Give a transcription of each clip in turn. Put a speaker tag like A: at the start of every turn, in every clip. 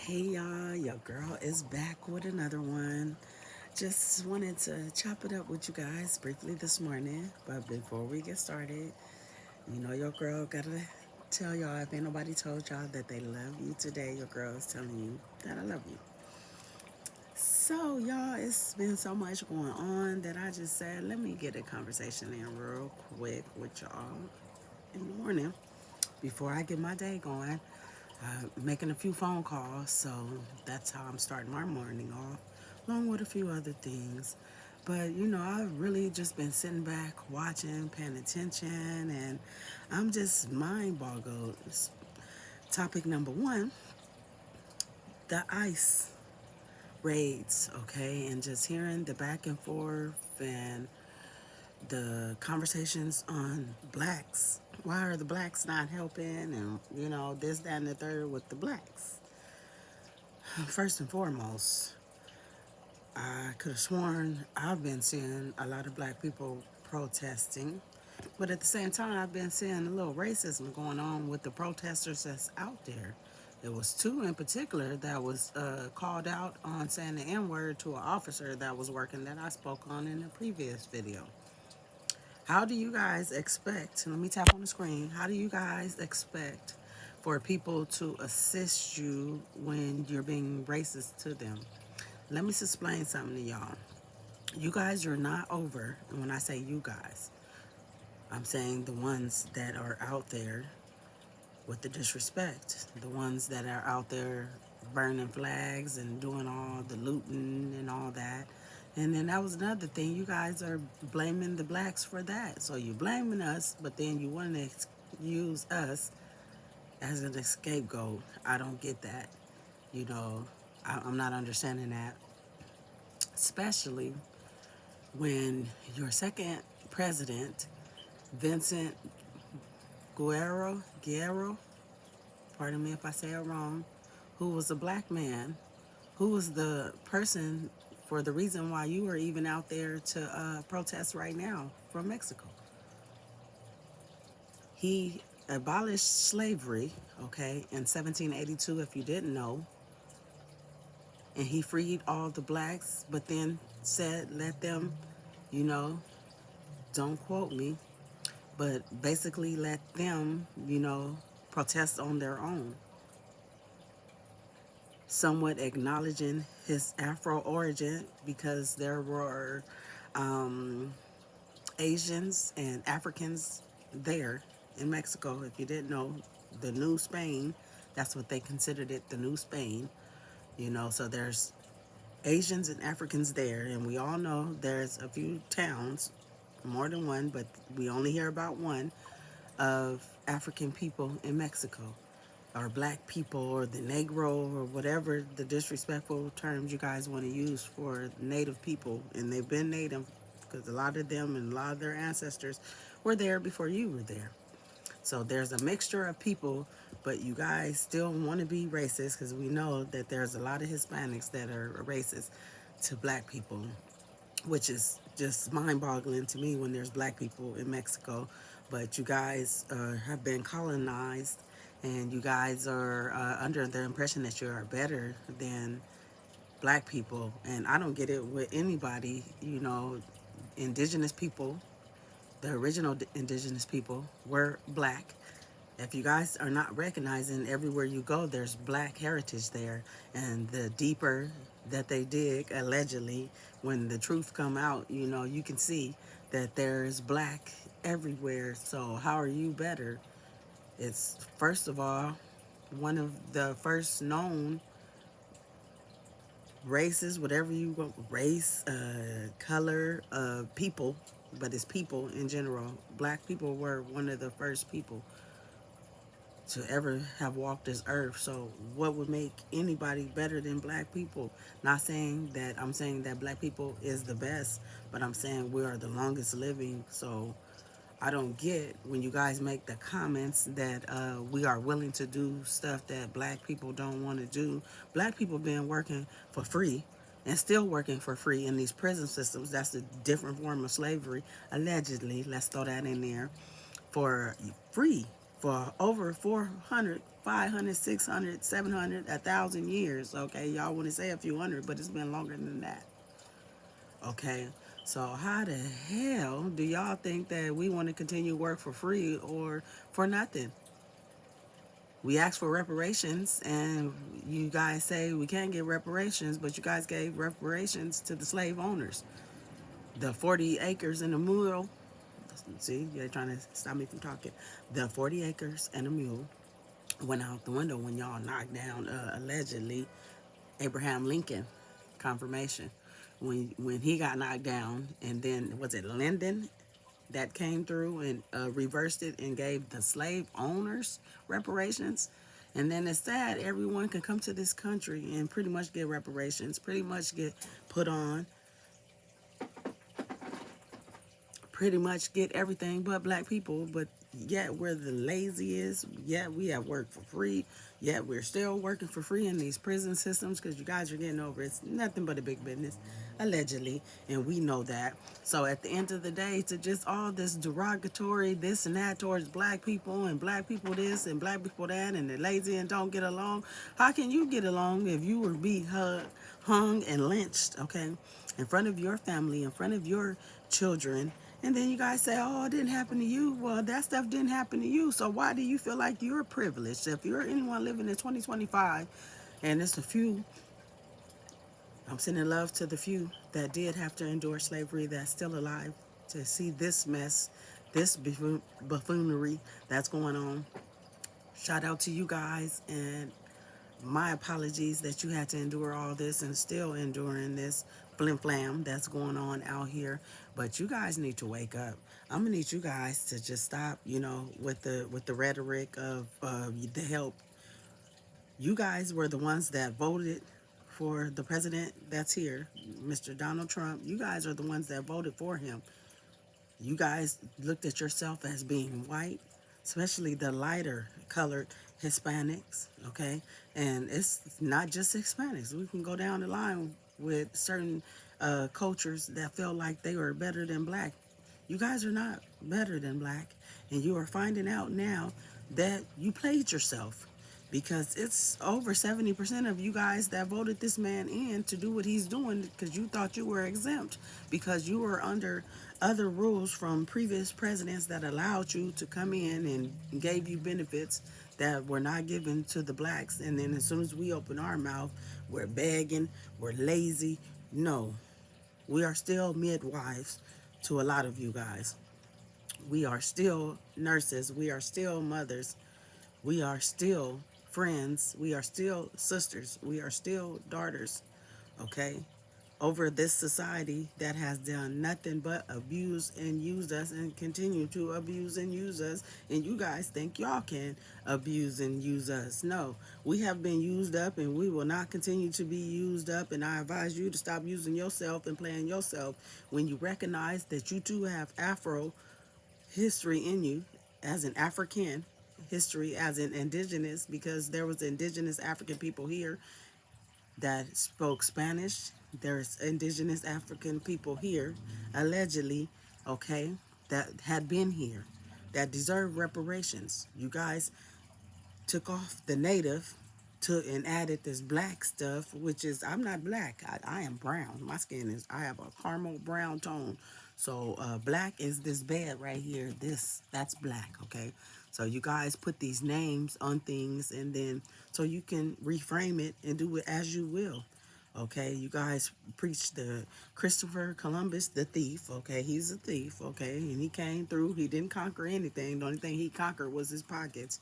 A: Hey y'all, your girl is back with another one. Just wanted to chop it up with you guys briefly this morning. But before we get started, your girl gotta tell y'all, if ain't nobody told y'all that they love you today, your girl is telling you that I love you. So, y'all, it's been so much going on that I just said, let me get a conversation in real quick with y'all in the morning before I get my day going. Making a few phone calls, so that's how I'm starting my morning off, along with a few other things. But I've really just been sitting back, watching, paying attention, and I'm just mind boggled. Topic number one, the ICE raids, okay, and just hearing the back and forth and the conversations on blacks. Why are the blacks not helping? And, this, that, and the third with the blacks. First and foremost, I could have sworn I've been seeing a lot of black people protesting, but at the same time, I've been seeing a little racism going on with the protesters that's out there. There was two in particular that was called out on saying the N word to an officer that was working that I spoke on in the previous video. How do you guys expect? Let me tap on the screen. How do you guys expect for people to assist you when you're being racist to them? Let me just explain something to y'all. You guys are not over, and when I say you guys, I'm saying the ones that are out there with the disrespect, the ones that are out there burning flags and doing all the looting and all that. And then that was another thing. You guys are blaming the blacks for that. So you're blaming us, but then you want to use us as an scapegoat. I don't get that. You know, I'm not understanding that. Especially when your second president, Vincent Guerro, pardon me if I say it wrong, who was a black man, who was the person for the reason why you are even out there to protest right now from Mexico. He abolished slavery, okay, in 1782, if you didn't know, and he freed all the blacks, but then said, let them, you know, don't quote me, but basically let them, protest on their own, somewhat acknowledging his Afro origin because there were um, Asians and Africans there in Mexico. If you didn't know, the New Spain, that's what they considered it, the New Spain. So there's Asians and Africans there, and we all know there's a few towns, more than one, but we only hear about one, of African people in Mexico, or black people, or the Negro, or whatever the disrespectful terms you guys want to use for native people. And they've been native because a lot of them and a lot of their ancestors were there before you were there. So there's a mixture of people, but you guys still want to be racist because we know that there's a lot of Hispanics that are racist to black people, which is just mind-boggling to me when there's black people in Mexico. But you guys have been colonized, and you guys are under the impression that you are better than black people. And I don't get it with anybody. Indigenous people, the original indigenous people, were black. If you guys are not recognizing, everywhere you go there's black heritage there, and the deeper that they dig, allegedly, when the truth come out, you can see that there's black everywhere. So how are you better? It's, first of all, one of the first known races, whatever you want, race, color, people, but it's people in general. Black people were one of the first people to ever have walked this earth. So what would make anybody better than black people? Not saying that I'm saying that black people is the best, but I'm saying we are the longest living. So I don't get when you guys make the comments that we are willing to do stuff that black people don't want to do. Black people been working for free and still working for free in these prison systems. That's a different form of slavery, allegedly. Let's throw that in there, for free for over 400, 500, 600, 700, 1,000 years. Okay, y'all want to say a few hundred, but it's been longer than that. Okay, so how the hell do y'all think that we want to continue work for free or for nothing? We asked for reparations, and you guys say we can't get reparations, but you guys gave reparations to the slave owners. The 40 acres and a mule. See, you're trying to stop me from talking. The 40 acres and a mule went out the window when y'all knocked down, allegedly, Abraham Lincoln confirmation. When he got knocked down, and then was it Lyndon that came through and reversed it and gave the slave owners reparations? And then it's sad everyone can come to this country and pretty much get reparations, pretty much get put on, pretty much get everything but black people. But yet we're the laziest. Yet we have work for free. Yet we're still working for free in these prison systems because you guys are getting over it's nothing but a big business, allegedly, and we know that. So at the end of the day, to just all this derogatory this and that towards black people and black people this and black people that and they're lazy and don't get along. How can you get along if you were beat, hung, and lynched, okay, in front of your family, in front of your children? And then you guys say, oh, it didn't happen to you. Well, that stuff didn't happen to you. So why do you feel like you're privileged? If you're anyone living in 2025, and it's a few, I'm sending love to the few that did have to endure slavery that's still alive to see this mess, this buffoonery that's going on. Shout out to you guys, and my apologies that you had to endure all this and still enduring this flim flam that's going on out here. But you guys need to wake up. I'm gonna need you guys to just stop, with the rhetoric of the help. You guys were the ones that voted for the president that's here, Mr. Donald Trump. You guys are the ones that voted for him. You guys looked at yourself as being white, especially the lighter colored Hispanics, okay? And it's not just Hispanics. We can go down the line with certain cultures that felt like they were better than black. You guys are not better than black, and you are finding out now that you played yourself because it's over 70% of you guys that voted this man in to do what he's doing because you thought you were exempt because you were under other rules from previous presidents that allowed you to come in and gave you benefits that were not given to the blacks. And then as soon as we open our mouth, we're begging, we're lazy. No, we are still midwives to a lot of you guys. We are still nurses. We are still mothers. We are still friends. We are still sisters. We are still daughters. Okay? Over this society that has done nothing but abuse and use us and continue to abuse and use us. And you guys think y'all can abuse and use us. No, we have been used up and we will not continue to be used up. And I advise you to stop using yourself and playing yourself when you recognize that you too have Afro history in you as an African history, as an indigenous, because there was indigenous African people here that spoke Spanish. There's indigenous African people here, allegedly, okay, that had been here, that deserve reparations. You guys took off the native and added this black stuff, which is, I'm not black. I am brown. My skin is, I have a caramel brown tone. So black is this bed right here. That's black, okay? So you guys put these names on things and then so you can reframe it and do it as you will. Okay, you guys preach the Christopher Columbus, the thief. Okay, he's a thief. Okay, and he came through. He didn't conquer anything. The only thing he conquered was his pockets.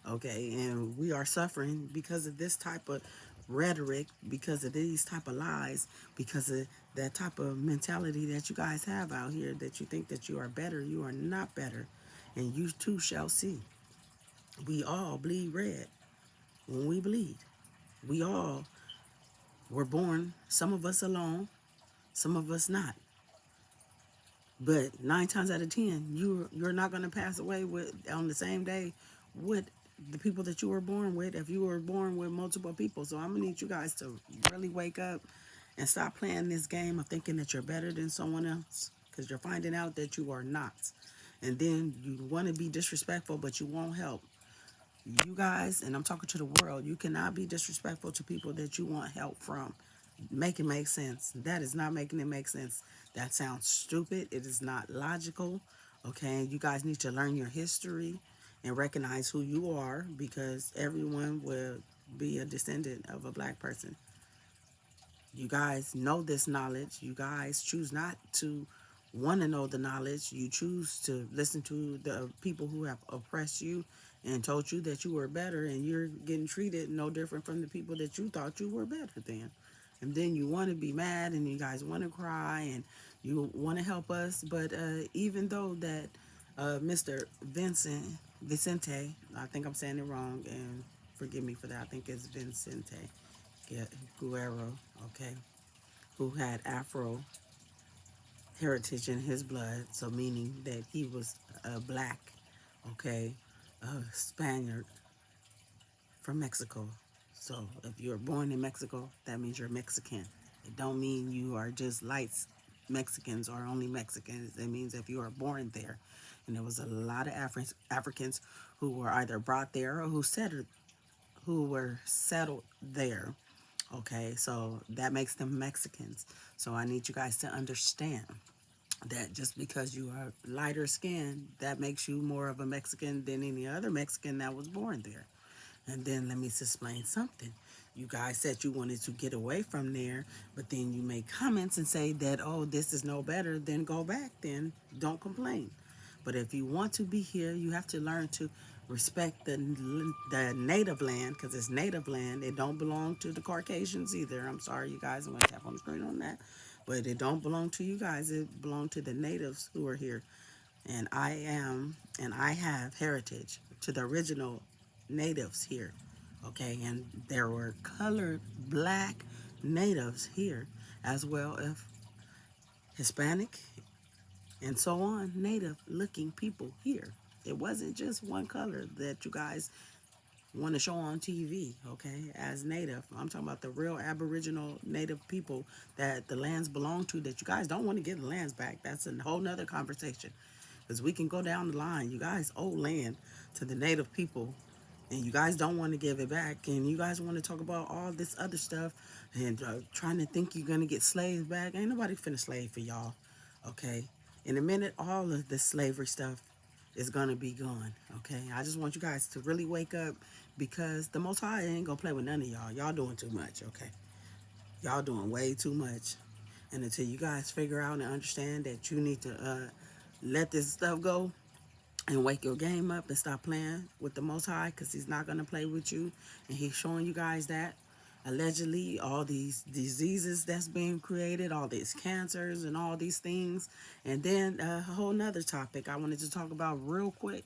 A: Okay, and we are suffering because of this type of rhetoric, because of these type of lies, because of that type of mentality that you guys have out here, that you think that you are better. You are not better, and you too shall see. We all bleed red when we bleed. We all were born, some of us alone, some of us not. But 9 times out of 10, you're not going to pass away with on the same day with the people that you were born with if you were born with multiple people. So I'm gonna need you guys to really wake up and stop playing this game of thinking that you're better than someone else, because you're finding out that you are not. and then you want to be disrespectful, but you won't help. You guys, and I'm talking to the world, you cannot be disrespectful to people that you want help from. Make it make sense. That is not making it make sense. That sounds stupid. It is not logical. Okay, you guys need to learn your history and recognize who you are, because everyone will be a descendant of a black person. You guys know this knowledge. You guys choose not to want to know the knowledge. You choose to listen to the people who have oppressed you and told you that you were better, and you're getting treated no different from the people that you thought you were better than. And then you want to be mad, and you guys want to cry, and you want to help us. But even though that Mr. Vicente, I think I'm saying it wrong, and forgive me for that. I think it's Vincente Guerro, okay, who had Afro heritage in his blood, so meaning that he was black, okay, Spaniard from Mexico. So if you're born in Mexico, that means you're Mexican. It don't mean you are just light Mexicans or only Mexicans. It means if you are born there. And there was a lot of Africans who were either brought there or who were settled there. Okay, so that makes them Mexicans. So I need you guys to understand that just because you are lighter skinned, that makes you more of a Mexican than any other Mexican that was born there. And then let me just explain something. You guys said you wanted to get away from there, but then you make comments and say that, oh, this is no better, then go back, then don't complain. But if you want to be here, you have to learn to respect the native land, because it's native land. It don't belong to the Caucasians either. I'm sorry, you guys. I'm going to tap on the screen on that. But it don't belong to you guys. It belongs to the natives who are here. And I have heritage to the original natives here. Okay, and there were colored black natives here, as well as Hispanic and so on, native looking people here. It wasn't just one color that you guys want to show on TV, okay, as native. I'm talking about the real Aboriginal native people that the lands belong to, that you guys don't want to give the lands back. That's a whole nother conversation. Because we can go down the line. You guys owe land to the native people, and you guys don't want to give it back, and you guys want to talk about all this other stuff and trying to think you're going to get slaves back. Ain't nobody finna slave for y'all, okay? In a minute, all of this slavery stuff is going to be gone, okay? I just want you guys to really wake up, because the Most High ain't going to play with none of y'all. Y'all doing too much, okay? Y'all doing way too much. And until you guys figure out and understand that you need to let this stuff go and wake your game up and stop playing with the Most High, because he's not going to play with you. And he's showing you guys that. Allegedly, all these diseases that's being created, all these cancers and all these things. And then a whole nother topic I wanted to talk about real quick,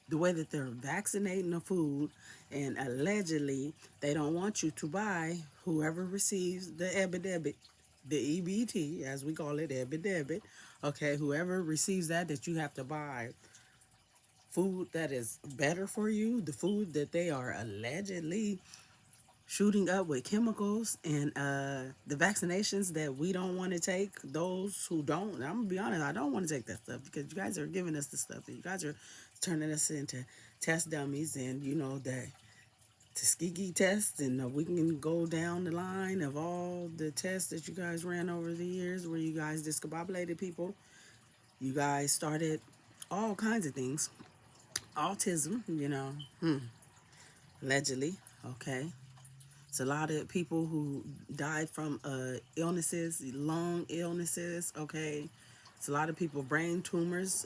A: the way that they're vaccinating the food, and allegedly they don't want you to buy, whoever receives the epidemic, the EBT, as we call it, epidemic, okay, whoever receives that you have to buy food that is better for you, the food that they are allegedly shooting up with chemicals, and the vaccinations that we don't want to take, those who don't, I'm gonna be honest, I don't want to take that stuff, because you guys are giving us the stuff, and you guys are turning us into test dummies, and you know that Tuskegee test, and we can go down the line of all the tests that you guys ran over the years, where you guys discombobulated people. You guys started all kinds of things, autism, allegedly, okay. It's a lot of people who died from illnesses, lung illnesses, okay. It's a lot of people, brain tumors.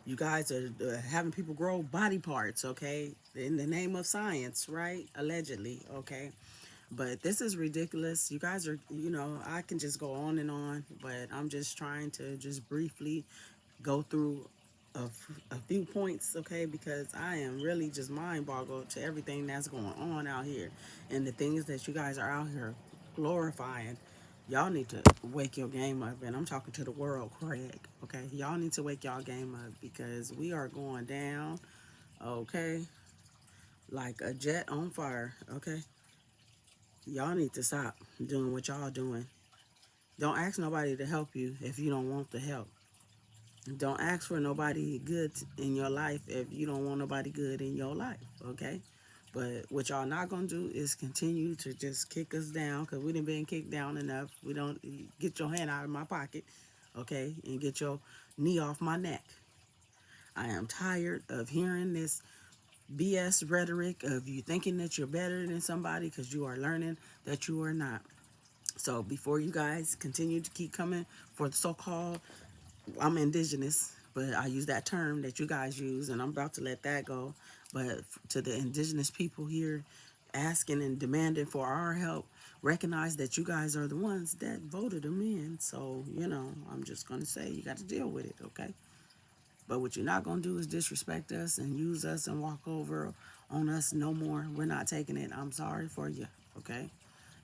A: You guys are having people grow body parts, okay, in the name of science, right? Allegedly, okay. But this is ridiculous. You guys are, I can just go on, but I'm just trying to just briefly go through a few points, okay? Because I am really just mind boggled to everything that's going on out here, and the things that you guys are out here glorifying. Y'all need to wake your game up, and I'm talking to the world, Craig, okay? Y'all need to wake y'all game up, because we are going down, okay? Like a jet on fire, okay? Y'all need to stop doing what y'all doing. Don't ask nobody to help you if you don't want the help. Don't ask for nobody good in your life if you don't want nobody good in your life, okay? But what y'all not gonna do is continue to just kick us down because we done been kicked down enough. We don't get your hand out of my pocket, okay, and get your knee off my neck. I am tired of hearing this BS rhetoric of you thinking that you're better than somebody because you are learning that you are not. So before you guys continue to keep coming for the so-called, I'm indigenous, but I use that term that you guys use, and I'm about to let that go. But to the indigenous people here asking and demanding for our help, recognize that you guys are the ones that voted them in. So, I'm just going to say you got to deal with it, okay? But what you're not going to do is disrespect us and use us and walk over on us no more. We're not taking it. I'm sorry for you, okay?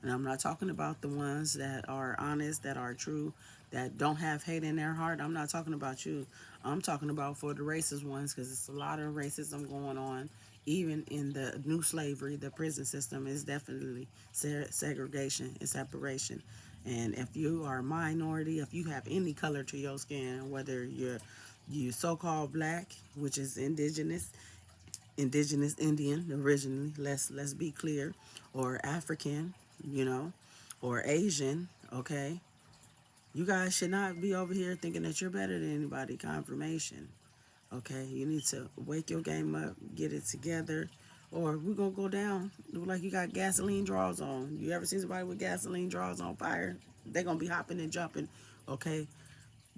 A: And I'm not talking about the ones that are honest, that are true, that don't have hate in their heart. I'm not talking about you. I'm talking about for the racist ones because it's a lot of racism going on. Even in the new slavery, the prison system is definitely segregation and separation. And if you are a minority, if you have any color to your skin, whether you so-called black, which is indigenous Indian originally, let's be clear, or African, you know, or Asian, okay? You guys should not be over here thinking that you're better than anybody. Confirmation, okay? You need to wake your game up, get it together, or we're gonna go down look like you got gasoline draws on. You ever seen somebody with gasoline draws on fire? They're gonna be hopping and jumping, okay?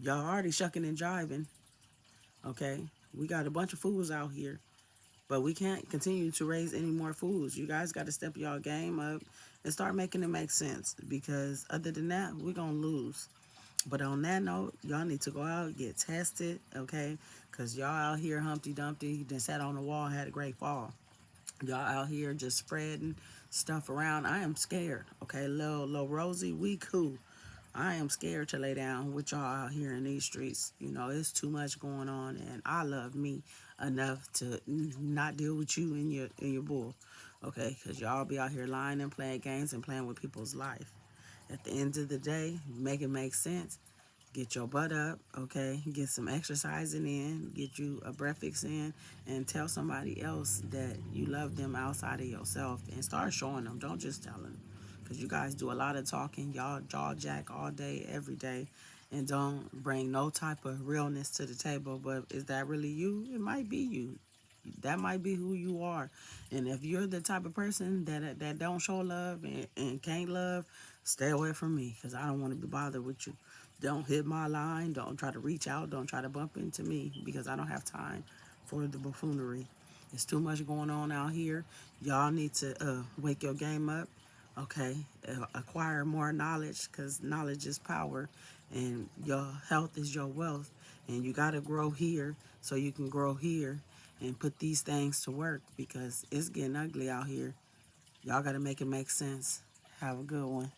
A: Y'all already shucking and jiving, okay? We got a bunch of fools out here. But we can't continue to raise any more fools. You guys got to step y'all game up and start making it make sense. Because other than that, we're going to lose. But on that note, y'all need to go out, get tested, okay? Because y'all out here Humpty Dumpty, then sat on the wall, had a great fall. Y'all out here just spreading stuff around. I am scared, okay? Little Rosie, we cool. I am scared to lay down with y'all out here in these streets. It's too much going on, and I love me enough to not deal with you and your bull, okay? Because y'all be out here lying and playing games and playing with people's life. At the end of the day, make it make sense. Get your butt up, okay? Get some exercising in, get you a breakfast in, and tell somebody else that you love them outside of yourself and start showing them. Don't just tell them. Because you guys do a lot of talking. Y'all jaw jack all day, every day, and don't bring no type of realness to the table. But is that really you? It might be you. That might be who you are. And if you're the type of person that don't show love and can't love, stay away from me because I don't want to be bothered with you. Don't hit my line. Don't try to reach out. Don't try to bump into me because I don't have time for the buffoonery. There's too much going on out here. Y'all need to wake your game up, okay? Acquire more knowledge because knowledge is power and your health is your wealth. And you got to grow here so you can grow here and put these things to work because it's getting ugly out here. Y'all got to make it make sense. Have a good one.